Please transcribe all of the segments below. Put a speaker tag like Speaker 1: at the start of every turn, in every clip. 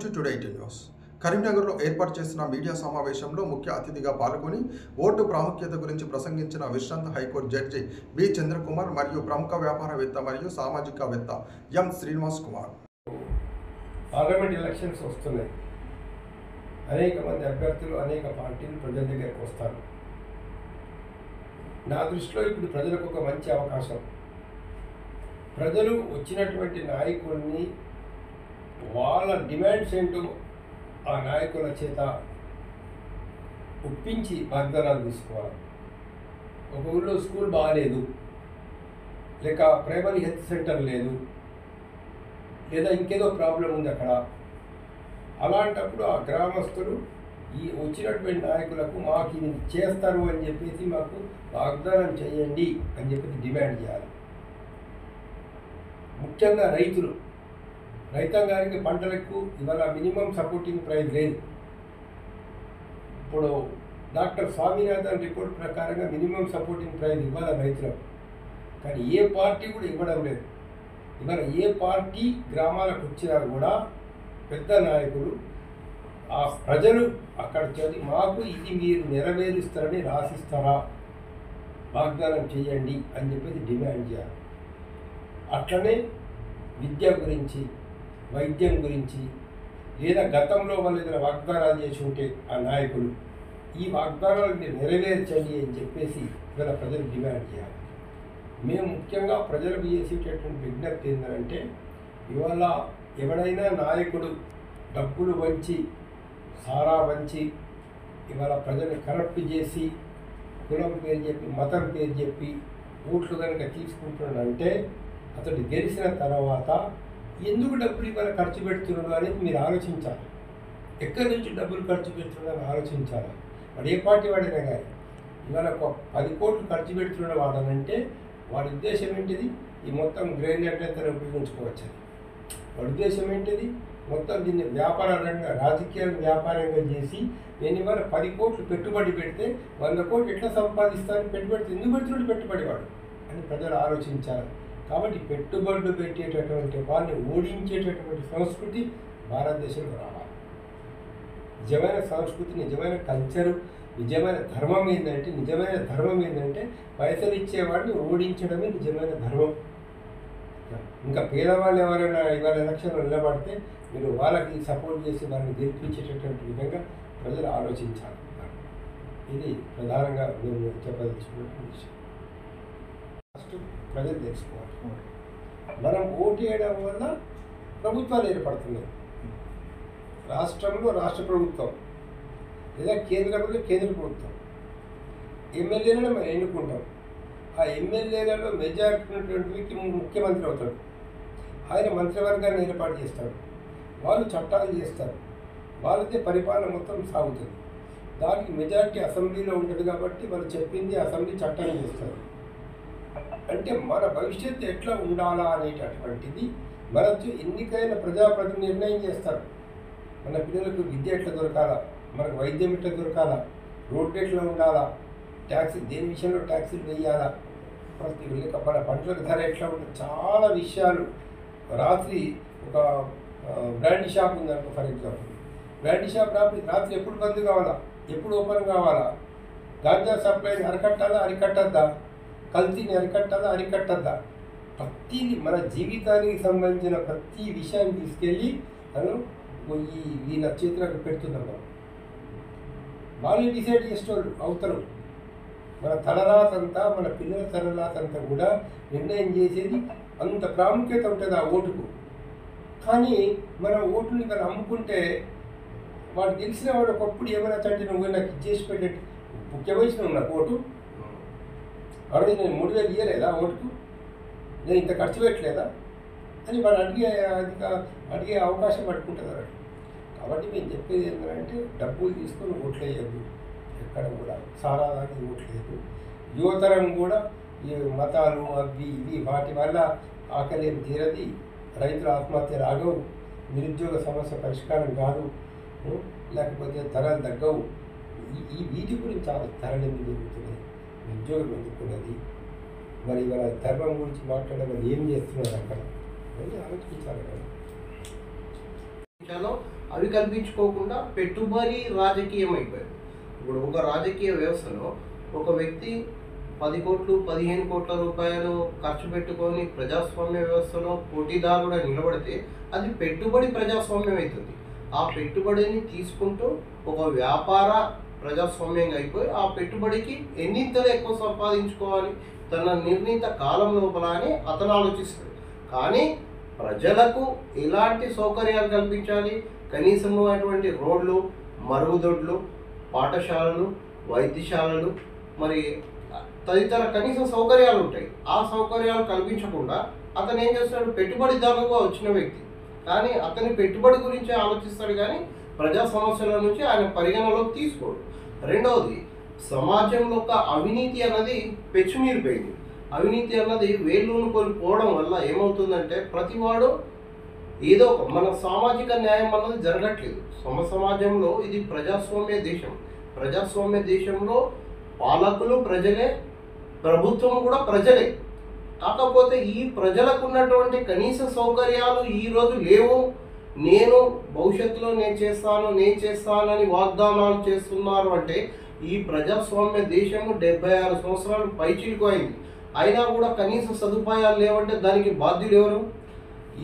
Speaker 1: Welcome to today news. కరీంనగర్లో ఏర్పాటు చేసిన మీడియా సమావేశంలో ముఖ్య అతిథిగా పాల్గొని ఓటు ప్రాముఖ్యత గురించి ప్రసంగించిన విశ్రాంత హైకోర్టు జడ్జి బి చంద్రకుమార్ మరియు ప్రముఖ వ్యాపారవేత్త మరియు సామాజికవేత్త ఎం శ్రీనివాస్ కుమార్.
Speaker 2: పార్లమెంట్ ఎలక్షన్స్ వస్తున్నాయి. అనేక మంది అభ్యర్థులు అనేక పార్టీలు ప్రజల దగ్గరికి వస్తారు. నా దృష్టిలో ఇప్పుడు ప్రజలకు ఒక మంచి అవకాశం. ప్రజలు వచ్చినటువంటి నాయకుల్ని వాళ్ళ డిమాండ్స్ ఏంటో ఆ నాయకుల చేత ఒప్పించి వాగ్దానాలు తీసుకోవాలి. ఒక ఊళ్ళో స్కూల్ బాగాలేదు, లేక ప్రైమరీ హెల్త్ సెంటర్ లేదు, లేదా ఇంకేదో ప్రాబ్లం ఉంది అక్కడ. అలాంటప్పుడు ఆ గ్రామస్తులు ఈ వచ్చినటువంటి నాయకులకు మాకు ఇది చేస్తారు అని చెప్పేసి మాకు వాగ్దానం చేయండి అని చెప్పేసి డిమాండ్ చేయాలి. ముఖ్యంగా రైతాంగానికి పంటలకు ఇవాళ మినిమం సపోర్టింగ్ ప్రైస్ లేదు. ఇప్పుడు డాక్టర్ స్వామినాథన్ రిపోర్ట్ ప్రకారంగా మినిమం సపోర్టింగ్ ప్రైస్ ఇవ్వాలి రైతులకు, కానీ ఏ పార్టీ కూడా ఇవ్వడం లేదు. ఇవాళ ఏ పార్టీ గ్రామాలకు వచ్చినా కూడా పెద్ద నాయకులు ఆ ప్రజలు అక్కడ చదివి మాకు ఇది మీరు నెరవేరుస్తారని రాసిస్తారా, వాగ్దానం చేయండి అని చెప్పేసి డిమాండ్ చేయాలి. అట్లనే విద్య గురించి, వైద్యం గురించి, లేదా గతంలో వాళ్ళు ఏదైనా వాగ్దానాలు చేసి ఉంటే ఆ నాయకులు ఈ వాగ్దానాలు మీరు నెరవేర్చండి అని చెప్పేసి ఇవాళ ప్రజలు డిమాండ్ చేయాలి. మేము ముఖ్యంగా ప్రజలకు చేసేటటువంటి విజ్ఞప్తి ఏంటంటే, ఇవాళ ఎవడైనా నాయకుడు డబ్బులు వంచి సారా వంచి ఇవాళ ప్రజలు కరప్ట్ చేసి కులం పేరు చెప్పి మతం పేరు చెప్పి ఓట్లు కనుక తీసుకుంటున్నాడంటే అతడు గెలిచిన తర్వాత ఎందుకు డబ్బులు ఇవాళ ఖర్చు పెడుతున్నాడు అనేది మీరు ఆలోచించాలి. ఎక్కడి నుంచి డబ్బులు ఖర్చు పెడుతున్నాడని ఆలోచించాలి. వాడు ఏ పార్టీ వాడైనా కానీ ఇవాళ ఒక 10 కోట్లు ఖర్చు పెడుతున్నాడు వాడనంటే వాడి ఉద్దేశం ఏంటిది? ఈ మొత్తం గ్రెయిన్ ఎట్లయితే ఉపయోగించుకోవచ్చు. వాడి ఉద్దేశం ఏంటిది? మొత్తం దీన్ని వ్యాపార రంగ రాజకీయాలు వ్యాపారంగా చేసి నేను ఇవాళ 10 కోట్లు పెట్టుబడి పెడితే 100 కోట్లు ఎట్లా సంపాదిస్తాను, పెట్టుబడి ఎందుకు పెడుతున్నాడు పెట్టుబడి వాడు అని ప్రజలు ఆలోచించాలి. కాబట్టి పెట్టుబడులు పెట్టేటటువంటి వారిని ఓడించేటటువంటి సంస్కృతి భారతదేశంలో రావాలి. నిజమైన సంస్కృతి, నిజమైన కల్చరు, నిజమైన ధర్మం ఏంటంటే పైసలు ఇచ్చేవాడిని ఓడించడమే నిజమైన ధర్మం. ఇంకా పేదవాళ్ళు ఎవరైనా ఇవాళ ఎలక్షన్లో నిలబడితే మీరు వాళ్ళకి సపోర్ట్ చేసి వారిని గెలిపించేటటువంటి విధంగా ప్రజలు ఆలోచించాలి. ఇది ప్రధానంగా మేము చెప్పదలుచుకున్నటువంటి విషయం. ఫస్ట్ ప్రజలు తెలుసుకోవాలి, మనం ఓటు వేయడం వల్ల ప్రభుత్వాలు ఏర్పడుతున్నాయి. రాష్ట్రంలో రాష్ట్ర ప్రభుత్వం, లేదా కేంద్రంలో కేంద్ర ప్రభుత్వం. ఎమ్మెల్యేలను మనం ఎన్నుకుంటాం. ఆ ఎమ్మెల్యేలలో మెజారిటీ ఉన్నటువంటి ముఖ్యమంత్రి అవుతాడు. ఆయన మంత్రివర్గాన్ని ఏర్పాటు చేస్తాడు. వాళ్ళు చట్టాలు చేస్తారు. వాళ్ళదే పరిపాలన మొత్తం సాగుతుంది. దానికి మెజారిటీ అసెంబ్లీలో ఉంటుంది కాబట్టి వాళ్ళు చెప్పింది అసెంబ్లీ చట్టాన్ని చేస్తారు. అంటే మన భవిష్యత్తు ఎట్లా ఉండాలా అనేటటువంటిది మన ఎన్నికైన ప్రజాప్రతినిధులు నిర్ణయం చేస్తారు. మన పిల్లలకు విద్య ఎట్లా దొరకాలా, మనకు వైద్యం ఎట్లా దొరకాలా, రోడ్డు ఎట్లా ఉండాలా, ట్యాక్సీ దేని విషయంలో ట్యాక్సీలు వేయాలా, ప్రతి మన పంటలకు ధర ఎట్లా ఉంటుంది, చాలా విషయాలు. రాత్రి ఒక బ్రాండ్ షాప్ ఉందనుకో, ఫర్ ఎగ్జాంపుల్ బ్రాండ్ షాప్ రాత్రి ఎప్పుడు బంద్ కావాలా, ఎప్పుడు ఓపెన్ కావాలా, గాంజా సప్లైని అరికట్టాలా అరికట్టద్దా, కల్తీని అరికట్టద్దా, ప్రతిది మన జీవితానికి సంబంధించిన ప్రతి విషయాన్ని తీసుకెళ్ళి మనం వీళ్ళ చేతులకు పెడుతున్నాం. వాళ్ళు డిసైడ్ చేసేవాళ్ళు అవుతారు. మన తలరాతంతా, మన పిల్లల తలరాతంతా కూడా నిర్ణయం చేసేది. అంత ప్రాముఖ్యత ఉంటుంది ఆ ఓటుకు. కానీ మన ఓటుని మనం అమ్ముకుంటే వాడు గెలిచిన వాడు ఒకప్పుడు ఏమైనా తండ్రి నువ్వు నాకు ఇచ్చేసి పెట్టేట్టు ముఖ్య వయసులో నాకు ఓటు వాడు నేను 3000 ఇవ్వలేదా ఓటుకు, నేను ఇంత ఖర్చు పెట్టలేదా అని వాడు అడిగే అవకాశం పట్టుకుంటుంది వాడు. కాబట్టి మేము చెప్పేది ఏంటంటే డబ్బులు తీసుకొని ఓట్లు వేయద్దు, ఎక్కడ కూడా సారాదానికి ఓట్లు వేయద్దు. యువతరం కూడా ఈ మతాలు అవి ఇవి వాటి వల్ల ఆకలి ఏం తీరది, రైతుల ఆత్మహత్య రాగవు, నిరుద్యోగ సమస్య పరిష్కారం కాదు, లేకపోతే ధరలు తగ్గవు. వీటి గురించి చాలా ధరలు ఎందుకు జరుగుతున్నాయి, ఉద్యోగం ఎందుకున్నది, మరి ఇవాళ ధర్మం గురించి మాట్లాడడం ఏం చేస్తున్నారు అక్కడ అని ఆలోచించాలి కదా.
Speaker 3: అవి కల్పించుకోకుండా పెట్టుబడి రాజకీయం అయిపోయింది. ఇప్పుడు ఒక రాజకీయ వ్యవస్థలో ఒక వ్యక్తి 10 కోట్లు 15 కోట్ల రూపాయలు ఖర్చు పెట్టుకొని ప్రజాస్వామ్య వ్యవస్థలో పోటీదారుగా నిలబడితే అది పెట్టుబడి ప్రజాస్వామ్యం అవుతుంది. ఆ పెట్టుబడిని తీసుకుంటూ ఒక వ్యాపార ప్రజాస్వామ్యంగా అయిపోయి ఆ పెట్టుబడికి ఎన్నింతలు ఎక్కువ సంపాదించుకోవాలి తన నిర్ణీత కాలం లోపల అని అతను ఆలోచిస్తాడు. కానీ ప్రజలకు ఎలాంటి సౌకర్యాలు కల్పించాలి, కనీసమైనటువంటి రోడ్లు, మరుగుదొడ్లు, పాఠశాలలు, వైద్యశాలలు, మరి తదితర కనీస సౌకర్యాలు ఉంటాయి. ఆ సౌకర్యాలు కల్పించకుండా అతను ఏం చేస్తాడు, పెట్టుబడిదారుగా వచ్చిన వ్యక్తి కానీ అతని పెట్టుబడి గురించి ఆలోచిస్తాడు కానీ ప్రజా సమస్యల నుంచి ఆయన పరిగణలోకి తీసుకోడు. రెండవది, సమాజంలో ఒక అవినీతి అన్నది పెచ్చుమీరిపోయింది. అవినీతి అన్నది వేళ్ళూను కోల్పోవడం వల్ల ఏమవుతుందంటే ప్రతివాడు ఏదో మన సామాజిక న్యాయం అన్నది జరగట్లేదు. సమాజంలో ఇది ప్రజాస్వామ్య దేశం. ప్రజాస్వామ్య దేశంలో పాలకులు ప్రజలే, ప్రభుత్వం కూడా ప్రజలే. కాకపోతే ఈ ప్రజలకు ఉన్నటువంటి కనీస సౌకర్యాలు ఈరోజు లేవు. నేను భవిష్యత్తులో నేను చేస్తానని వాగ్దానాలు చేస్తున్నారు అంటే ఈ ప్రజాస్వామ్య దేశము 76 సంవత్సరాలు పైచిలుకోయింది. అయినా కూడా కనీస సదుపాయాలు లేవంటే దానికి బాధ్యులు ఎవరు?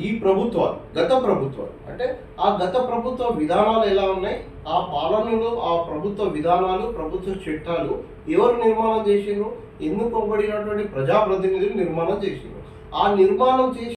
Speaker 3: ఈ ప్రభుత్వాలు, గత ప్రభుత్వాలు. అంటే ఆ గత ప్రభుత్వ విధానాలు ఎలా ఉన్నాయి, ఆ పాలనలో ఆ ప్రభుత్వ విధానాలు, ప్రభుత్వ చట్టాలు ఎవరు నిర్మాణం చేసిండ్రు? ఎన్నుకోబడినటువంటి ప్రజాప్రతినిధులు నిర్మాణం చేసిండ్రు. ఆ నిర్మాణం చేసి